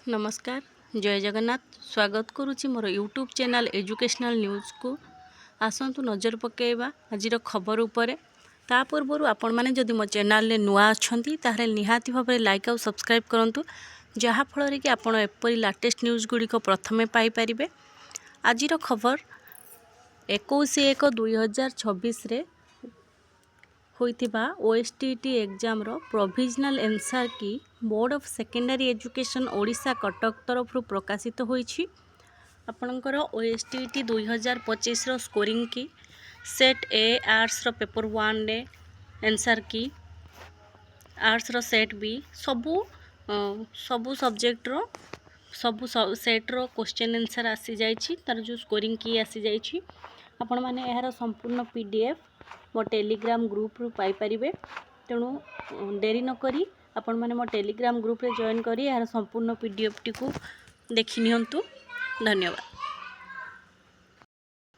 नमस्कार जय जगन्नाथ स्वागत करुच्ची मोर यूट्यूब चैनल एजुकेशनल न्यूज़ को आसतु नजर पकेबा आज खबर उपरे ता पूर्व आपण मैंने जदि मो चैनल रे नुआ अच्छी ताहले निहाती भाव लाइक और सब्सक्राइब करूँ जहाँफल कि आपण एपरी लाटेस्ट न्यूज़ गुड़िक प्रथमे पाइपर। आज खबर 21/1/2026 होइथिबा OSTT एग्जाम रो provisional answer key board of secondary education Odisha Cuttack तरफ प्रकाशित होइछि। आपणकर OSTT 2025 रो scoring key set A arts रो पेपर 1 रे एंसर की आर्ट्स रो सेट बी सबू सब्जेक्ट रो सबू सेट रो क्वेश्चन आंसर आसी जाइछि तार जो स्कोरिंग की आसी जाइछि। आपण माने यार संपूर्ण PDF मो टेलीग्राम ग्रुप रु पाई परिबे। तेणु डेरी न करी आपण माने मो टेलीग्राम ग्रुप रे जॉइन करी यार संपूर्ण PDF टी को देखि नियंतु। धन्यवाद।